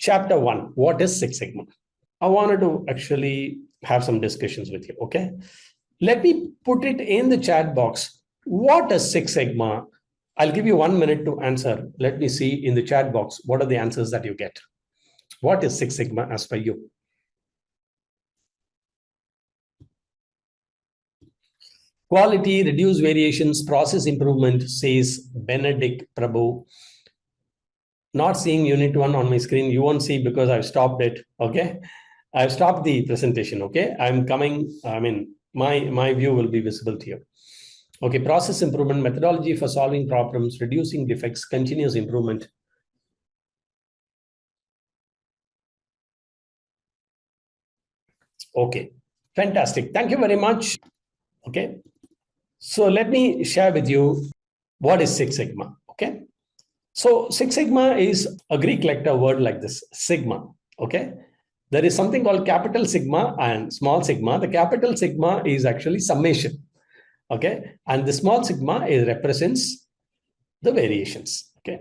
Chapter 1, what is Six Sigma? I wanted to actually have some discussions with you, okay? Let me put it in the chat box. What is Six Sigma? I'll give you 1 minute to answer. Let me see in the chat box, what are the answers that you get? What is Six Sigma as per you? Quality, reduce variations, process improvement, says Benedict Prabhu. Not seeing unit 1 on my screen. You won't see because I've stopped it, okay? I've stopped the presentation, okay? I'm coming, my view will be visible to you. Okay, process improvement, methodology for solving problems, reducing defects, continuous improvement. Okay, fantastic. Thank you very much. Okay, so let me share with you what is Six Sigma, okay? So Six Sigma is a Greek letter word like this, sigma, okay? There is something called capital sigma and small sigma. The capital sigma is actually summation, okay? And the small sigma represents the variations, okay?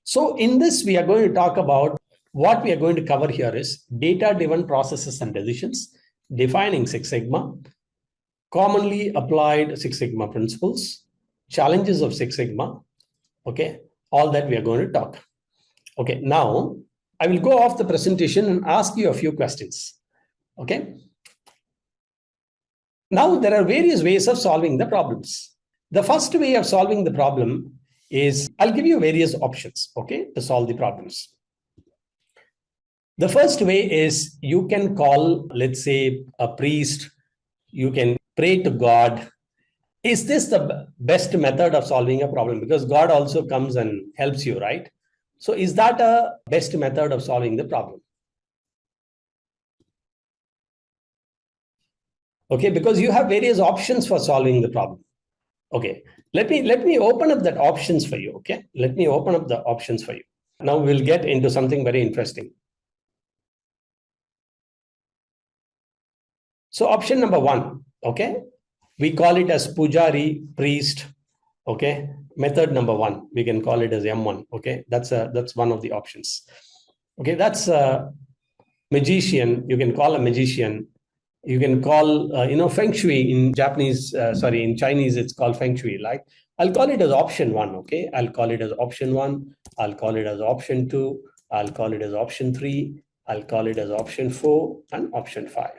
So in this, we are going to talk about what we are going to cover here is data-driven processes and decisions, defining Six Sigma, commonly applied Six Sigma principles, challenges of Six Sigma, okay? All that we are going to talk. Okay, now I will go off the presentation and ask you a few questions, okay? Now there are various ways of solving the problems. The first way of solving the problem is, I'll give you various options, okay, to solve the problems. The first way is you can call, let's say, a priest, you can pray to God. Is this the best method of solving a problem? Because God also comes and helps you, right? So is that a best method of solving the problem? Okay, because you have various options for solving the problem. Okay, let me open up that options for you, okay? Let me open up the options for you. Now we'll get into something very interesting. So option number 1, okay? We call it as Pujari, priest, okay? Method number 1, we can call it as M1, okay? That's one of the options. Okay, that's a magician, you can call a magician. You can call, Feng Shui in Japanese, in Chinese, it's called Feng Shui. Like, I'll call it as option 1, okay? I'll call it as option 1. I'll call it as option 2. I'll call it as option 3. I'll call it as option 4 and option 5.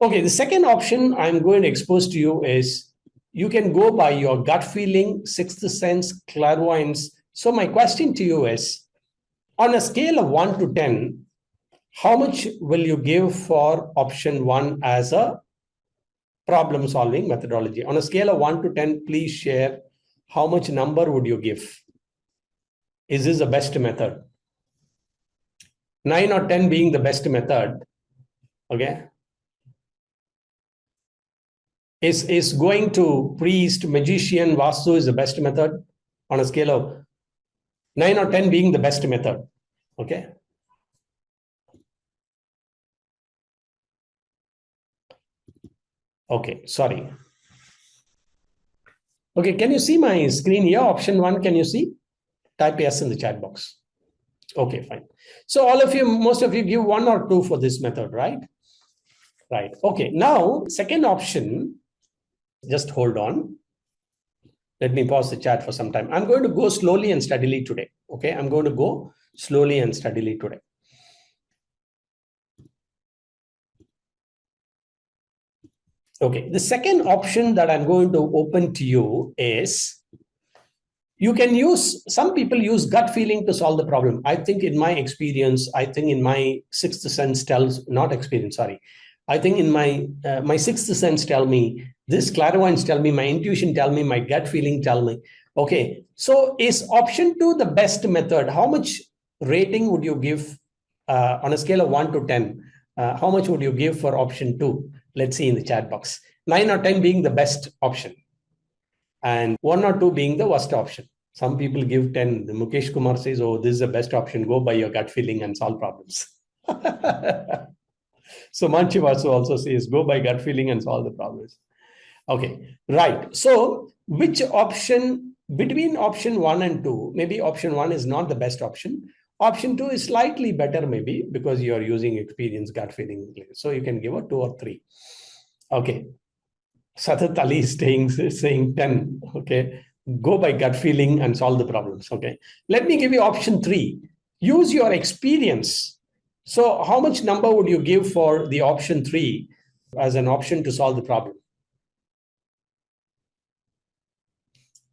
Okay, the second option I'm going to expose to you is you can go by your gut feeling, sixth sense, clairvoyance. So my question to you is, on a scale of 1 to 10, how much will you give for option 1 as a problem solving methodology? On a scale of 1 to 10, please share how much number would you give? Is this the best method? 9 or 10 being the best method, okay? Is going to priest, magician, vastu is the best method on a scale of 9 or 10 being the best method, okay? Okay, sorry. Okay, can you see my screen here? Option 1, can you see? Type yes in the chat box. Okay, fine. So all of you, most of you give 1 or 2 for this method, right? Right. Okay, now second option, just hold on. Let me pause the chat for some time. I'm going to go slowly and steadily today. Okay, I'm going to go slowly and steadily today. Okay, the second option that I'm going to open to you is you can use, some people use gut feeling to solve the problem. I think in my experience, I think in my sixth sense tells, not experience, sorry. I think in my sixth sense tell me, this clairvoyance tell me, my intuition tell me, my gut feeling tell me. Okay, so is option 2 the best method? How much rating would you give on a scale of 1 to 10? How much would you give for option 2? Let's see in the chat box. 9 or 10 being the best option, and 1 or 2 being the worst option. Some people give 10. The Mukesh Kumar says, oh, this is the best option. Go by your gut feeling and solve problems. So Manchi Vasu also says, go by gut feeling and solve the problems. Okay, right. So which option between option 1 and 2, maybe option 1 is not the best option. Option 2 is slightly better, maybe, because you are using experience, gut feeling. So you can give a 2 or 3. Okay. Satat Ali is saying 10. Okay. Go by gut feeling and solve the problems. Okay. Let me give you option 3. Use your experience. So how much number would you give for the option 3 as an option to solve the problem?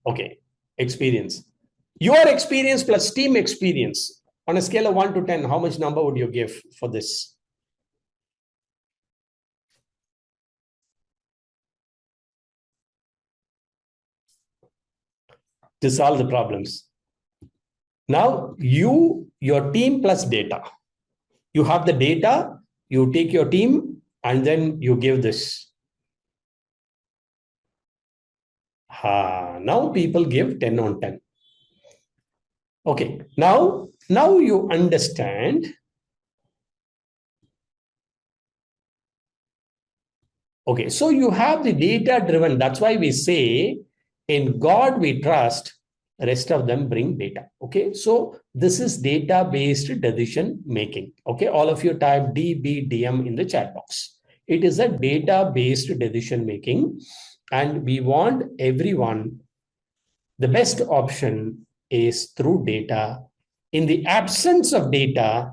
Okay. Experience. Your experience plus team experience. On a scale of 1 to 10, how much number would you give for this? To solve the problems. Now, your team plus data. You have the data, you take your team, and then you give this. Now people give 10 on 10. Okay, now you understand. Okay, so you have the data driven. That's why we say, in God we trust, rest of them bring data. Okay, so this is data-based decision making. Okay, all of you type DBDM in the chat box. It is a data-based decision making, and we want everyone, the best option is through data. In the absence of data,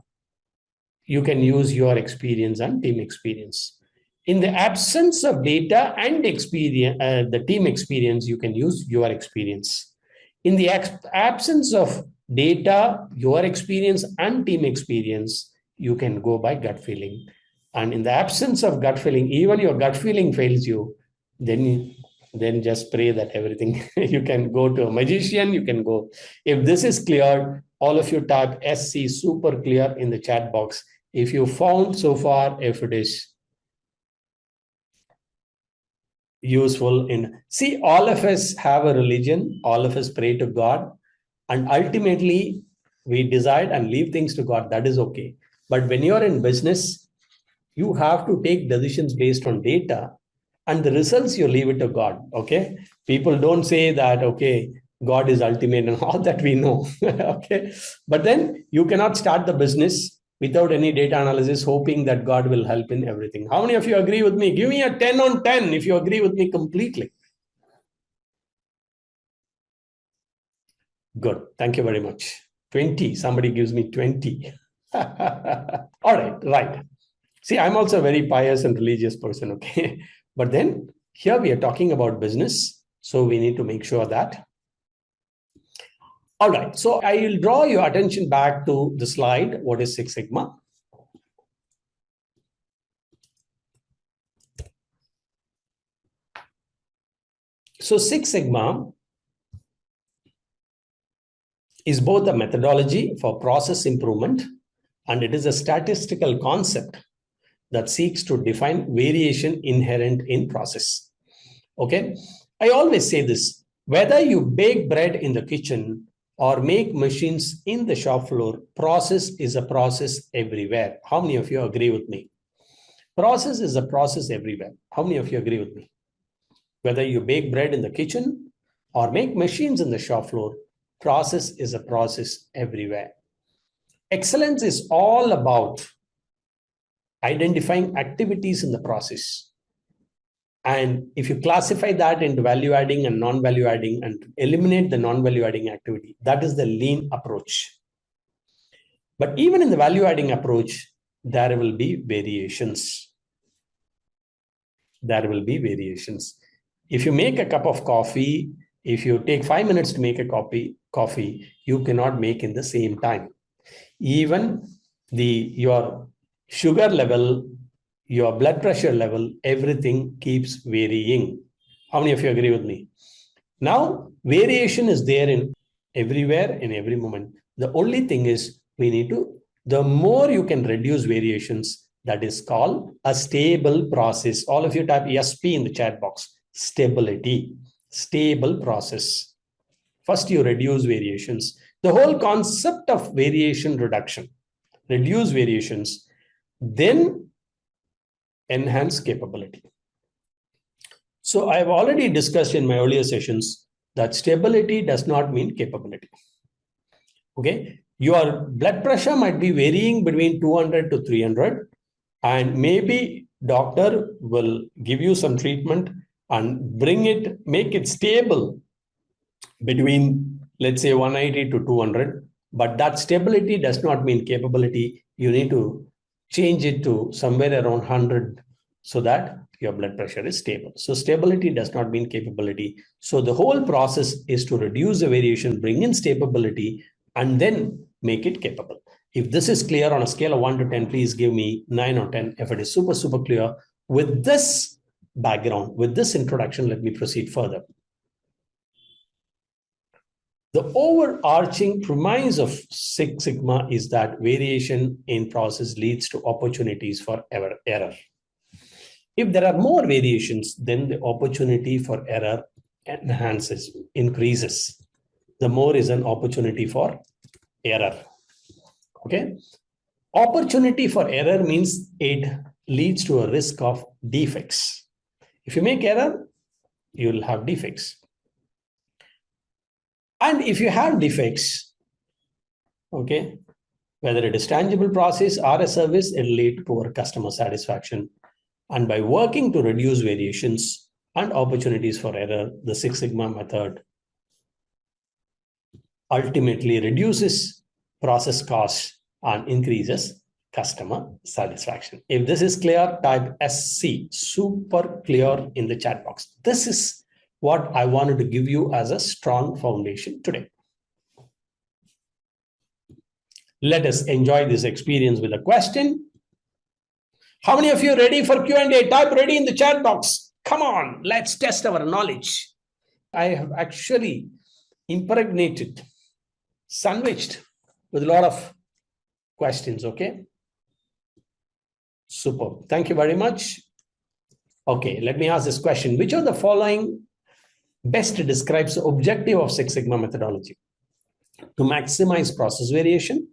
you can use your experience and team experience. In the absence of data and experience, the team experience, you can use your experience. In the absence of data, your experience and team experience, you can go by gut feeling. And in the absence of gut feeling, even your gut feeling fails you, then just pray that everything, you can go to a magician, you can go. If this is clear, all of you type SC super clear in the chat box. If you found so far, if it is useful see, all of us have a religion, all of us pray to God, and ultimately we decide and leave things to God. That is okay. But when you're in business, you have to take decisions based on data, and the results you leave it to God. Okay, people don't say that, okay, God is ultimate and all that we know. Okay, but then you cannot start the business without any data analysis, hoping that God will help in everything. How many of you agree with me? Give me a 10 on 10 if you agree with me completely. Good. Thank you very much. 20. Somebody gives me 20. All right. See, I'm also a very pious and religious person, okay? But then here we are talking about business, so we need to make sure that. All right, so I will draw your attention back to the slide. What is Six Sigma? So Six Sigma is both a methodology for process improvement, and it is a statistical concept that seeks to define variation inherent in process. Okay, I always say this: whether you bake bread in the kitchen or make machines in the shop floor, process is a process everywhere. How many of you agree with me? Process is a process everywhere. How many of you agree with me? Whether you bake bread in the kitchen or make machines in the shop floor, process is a process everywhere. Excellence is all about identifying activities in the process. And if you classify that into value adding and non-value adding and eliminate the non-value adding activity, that is the lean approach. But even in the value adding approach, there will be variations. There will be variations. If you make a cup of coffee, if you take 5 minutes to make a coffee, you cannot make in the same time. Even your sugar level, your blood pressure level, everything keeps varying. How many of you agree with me? Now, variation is there in everywhere, in every moment. The only thing is the more you can reduce variations, that is called a stable process. All of you type SP in the chat box. Stability, stable process. First, you reduce variations. The whole concept of variation reduction, reduce variations, then enhance capability. So I've already discussed in my earlier sessions that stability does not mean capability. Okay, your blood pressure might be varying between 200 to 300, and maybe doctor will give you some treatment and make it stable between, let's say, 180 to 200. But that stability does not mean capability. You need to change it to somewhere around 100 so that your blood pressure is stable. So stability does not mean capability. So the whole process is to reduce the variation, bring in stability, and then make it capable. If this is clear on a scale of 1 to 10, please give me 9 or 10. If it is super, super clear, with this background, with this introduction, let me proceed further. The overarching premise of Six Sigma is that variation in process leads to opportunities for error. If there are more variations, then the opportunity for error increases. The more is an opportunity for error. Okay. Opportunity for error means it leads to a risk of defects. If you make error, you'll have defects. And if you have defects, okay, whether it is tangible process or a service, it will lead to poor customer satisfaction. And by working to reduce variations and opportunities for error, the Six Sigma method ultimately reduces process costs and increases customer satisfaction. If this is clear, type SC, super clear, in the chat box. This is what I wanted to give you as a strong foundation today. Let us enjoy this experience with a question. How many of you are ready for Q&A? Type ready in the chat box. Come on, let's test our knowledge. I have actually impregnated, sandwiched with a lot of questions, okay? Super. Thank you very much. Okay, let me ask this question. Which of the following best describes the objective of Six Sigma methodology? To maximize process variation,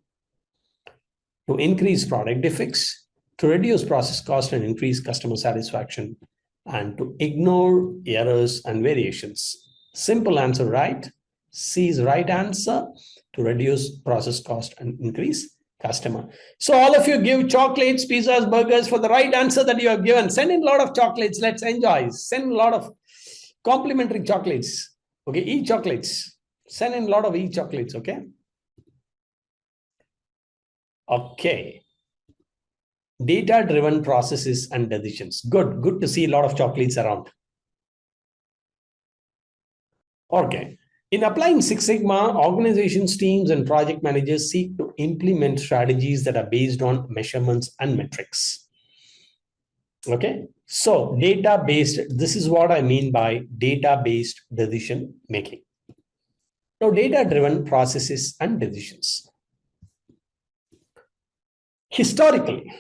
to increase product defects, to reduce process cost and increase customer satisfaction, and to ignore errors and variations. Simple answer, right? C is right answer, to reduce process cost and increase customer. So all of you give chocolates, pizzas, burgers for the right answer that you have given. Send in a lot of chocolates. Let's enjoy. Send a lot of complimentary chocolates. Okay, e-chocolates. Send in a lot of e-chocolates, okay? Okay. Data-driven processes and decisions. Good to see a lot of chocolates around. Okay. In applying Six Sigma, organizations, teams, and project managers seek to implement strategies that are based on measurements and metrics. Okay. So data-based, this is what I mean by data-based decision making. Now, data-driven processes and decisions. Historically,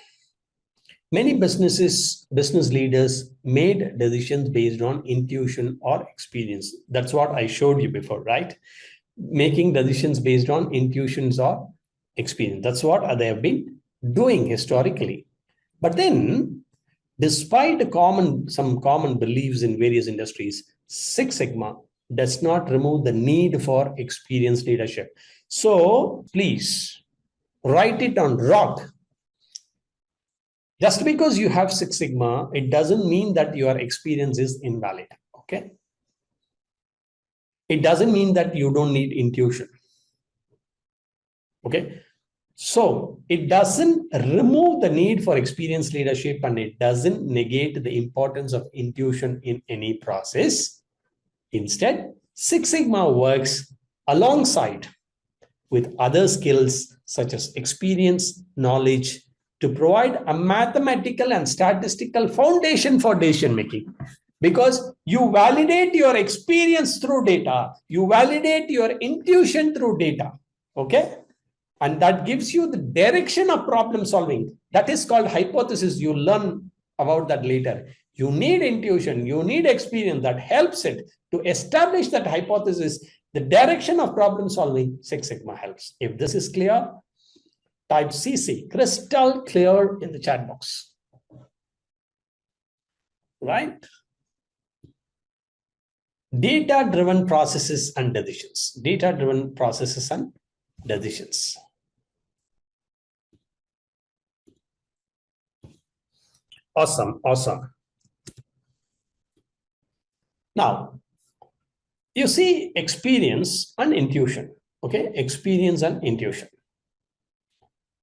many business leaders made decisions based on intuition or experience. That's what I showed you before, right? Making decisions based on intuitions or experience. That's what they have been doing historically. But then, despite some common beliefs in various industries, Six Sigma does not remove the need for experienced leadership. So please write it on rock. Just because you have Six Sigma, it doesn't mean that your experience is invalid, okay? It doesn't mean that you don't need intuition, okay? So it doesn't remove the need for experienced leadership, and it doesn't negate the importance of intuition in any process. Instead, Six Sigma works alongside with other skills such as experience, knowledge, to provide a mathematical and statistical foundation for decision making. Because you validate your experience through data, you validate your intuition through data, okay? And that gives you the direction of problem solving. That is called hypothesis. You learn about that later. You need intuition, you need experience that helps it to establish that hypothesis. The direction of problem solving, Six Sigma helps. If this is clear, type CC, crystal clear, in the chat box. Right? Data-driven processes and decisions. Data-driven processes and decisions. Awesome, awesome. Now, you see experience and intuition. Okay, experience and intuition.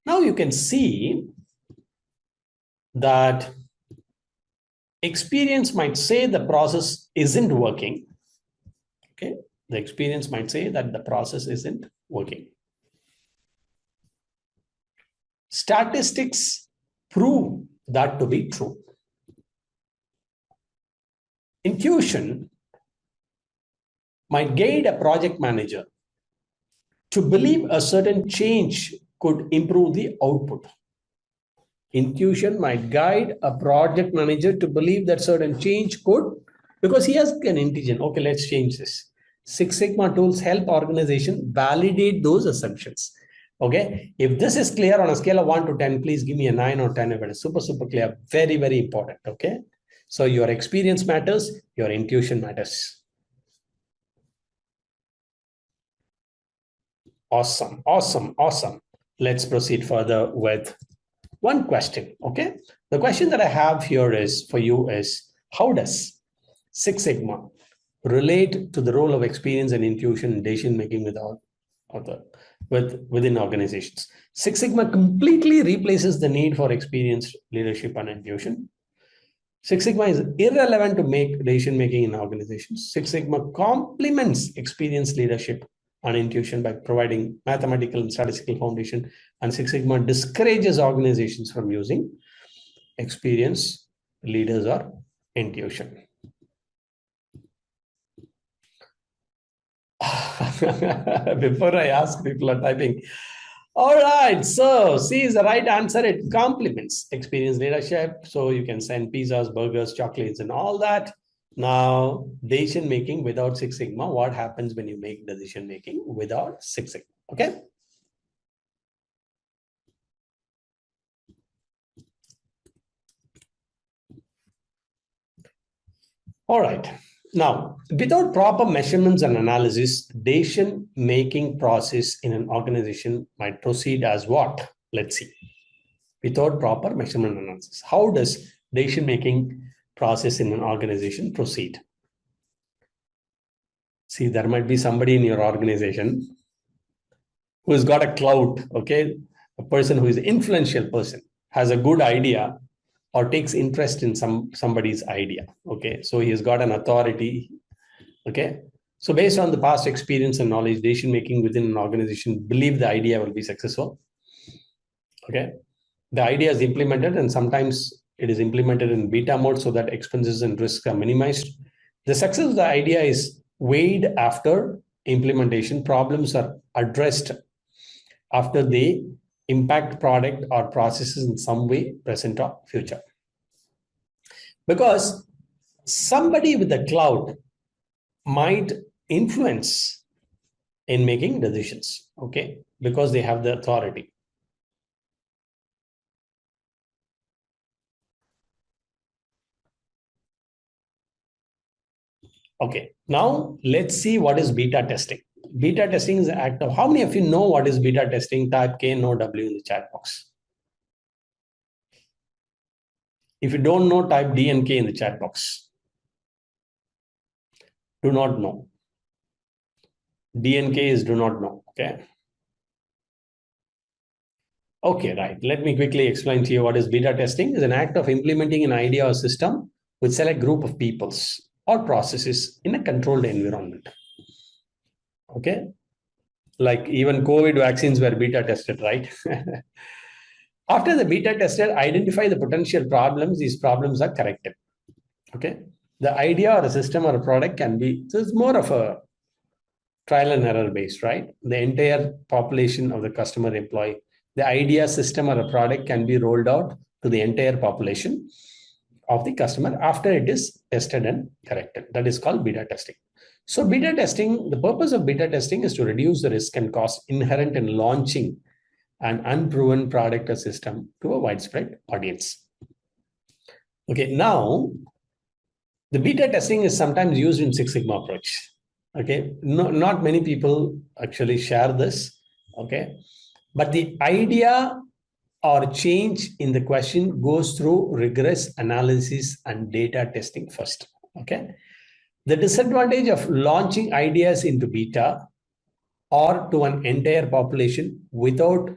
Now you can see that experience might say the process isn't working. Okay, the experience might say that the process isn't working. Statistics prove that to be true. Intuition might guide a project manager to believe a certain change could improve the output. Intuition might guide a project manager to believe that certain change could, because he has an intuition. Okay, let's change this. Six Sigma tools help organization validate those assumptions. Okay, if this is clear on a scale of 1 to 10, please give me a 9 or 10 if it is super clear. Very, very important. Okay, so your experience matters, your intuition matters. Awesome, awesome, awesome. Let's proceed further with one question. Okay, the question that I have here is for you is, how does Six Sigma relate to the role of experience and intuition in decision making within organizations? Six Sigma completely replaces the need for experienced leadership and intuition. Six Sigma is irrelevant to make decision making in organizations. Six Sigma complements experienced leadership and intuition by providing mathematical and statistical foundation, and Six Sigma discourages organizations from using experience, leaders, or intuition. Before I ask, people are typing. All right, so C is the right answer. It complements experienced leadership. So you can send pizzas, burgers, chocolates, and all that. Now, decision making without Six Sigma. What happens when you make decision making without Six Sigma? Okay. All right. Now, without proper measurements and analysis, decision making process in an organization might proceed as what? Let's see. Without proper measurement analysis, how does decision making process in an organization proceed? See, there might be somebody in your organization who's got a clout, okay? A person who is an influential person, has a good idea or takes interest in somebody's idea, okay? So he has got an authority, okay? So based on the past experience and knowledge, decision making within an organization believe the idea will be successful, okay? The idea is implemented, and sometimes it is implemented in beta mode so that expenses and risks are minimized. The success of the idea is weighed after implementation. Problems are addressed after they impact product or processes in some way, present or future. Because somebody with a cloud might influence in making decisions, okay, because they have the authority. Okay, now let's see what is beta testing. Beta testing is the act of, how many of you know what is beta testing? Type K, no W in the chat box. If you don't know, type D and K in the chat box. Do not know. D and K is do not know, okay? Okay, right. Let me quickly explain to you what is beta testing. It's an act of implementing an idea or system with select group of peoples or processes in a controlled environment. Okay, like even COVID vaccines were beta tested, right? After the beta tested, identify the potential problems. These problems are corrected. Okay, the idea or a system or a product can be, so it's more of a trial and error based, right? The entire population of the customer employee, the idea, system, or a product can be rolled out to the entire population of the customer after it is tested and corrected. That is called beta testing. So beta testing, the purpose of beta testing is to reduce the risk and cost inherent in launching an unproven product or system to a widespread audience. Okay, now The beta testing is sometimes used in Six Sigma approach. Okay, no, not many people actually share this. Okay, but the idea or change in the question goes through rigorous analysis and data testing first. Okay, the disadvantage of launching ideas into beta or to an entire population without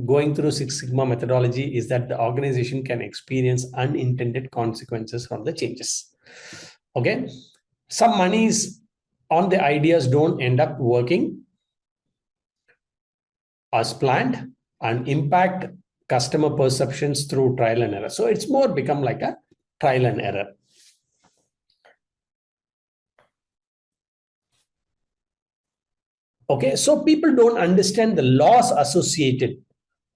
going through Six Sigma methodology is that the organization can experience unintended consequences from the changes. Okay, some monies on the ideas don't end up working as planned and impact customer perceptions through trial and error. So it's more become like a trial and error. Okay, so people don't understand the loss associated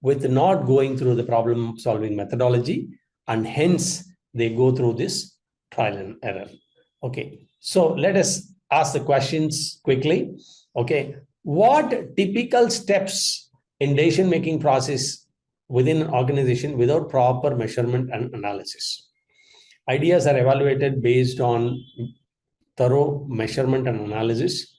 with not going through the problem solving methodology, and hence they go through this trial and error. Okay, so let us ask the questions quickly. Okay, what typical steps in decision making process within an organization without proper measurement and analysis? Ideas are evaluated based on thorough measurement and analysis.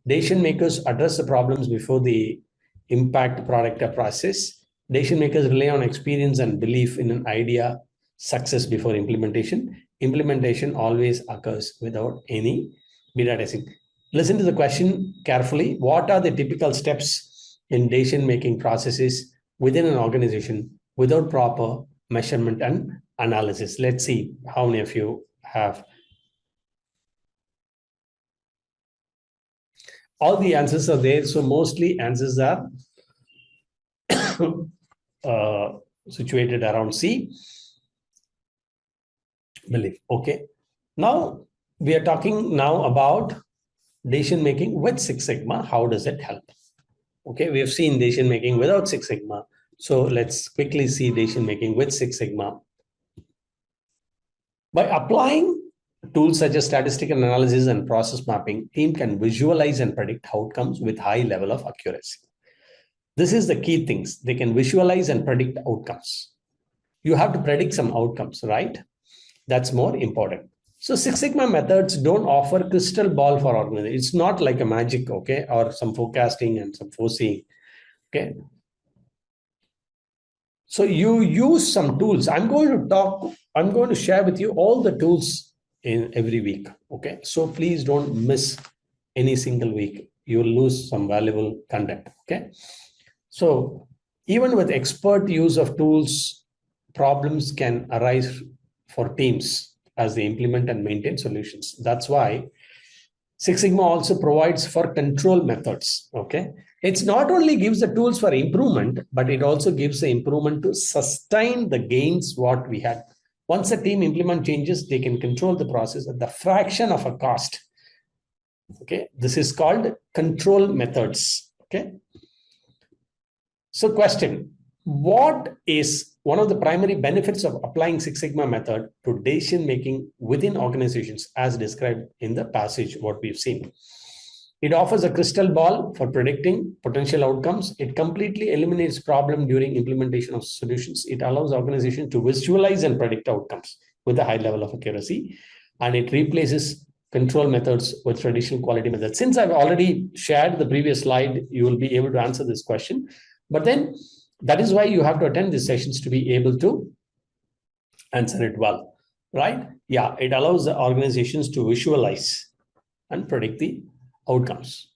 Decision makers address the problems before they impact product or process. Decision makers rely on experience and belief in an idea success before implementation. Implementation always occurs without any beta testing. Listen to the question carefully. What are the typical steps in decision-making processes within an organization without proper measurement and analysis? Let's see how many of you have. All the answers are there. So mostly answers are situated around C. Belief. Okay. Now we are talking now about decision making with Six Sigma. How does it help? Okay, we have seen decision making without Six Sigma. So let's quickly see decision making with Six Sigma. By applying tools such as statistical analysis and process mapping, team can visualize and predict outcomes with high level of accuracy. This is the key things. They can visualize and predict outcomes. You have to predict some outcomes, right? That's more important. So Six Sigma methods don't offer crystal ball for organization. It's not like a magic, okay, or some forecasting and some foreseeing, okay. So you use some tools. I'm going to share with you all the tools in every week, okay. So please don't miss any single week. You will lose some valuable content, okay. So even with expert use of tools, problems can arise for teams as they implement and maintain solutions. That's why Six Sigma also provides for control methods. Okay, it's not only gives the tools for improvement, but it also gives the improvement to sustain the gains what we had. Once a team implement changes, they can control the process at the fraction of a cost. Okay, this is called control methods. Okay, so question: what is one of the primary benefits of applying Six Sigma method to decision making within organizations as described in the passage what we've seen? It offers a crystal ball for predicting potential outcomes. It completely eliminates problem during implementation of solutions. It allows organizations to visualize and predict outcomes with a high level of accuracy. And it replaces control methods with traditional quality methods. Since I've already shared the previous slide, you will be able to answer this question. But then that is why you have to attend these sessions to be able to answer it well, right? Yeah, it allows the organizations to visualize and predict the outcomes.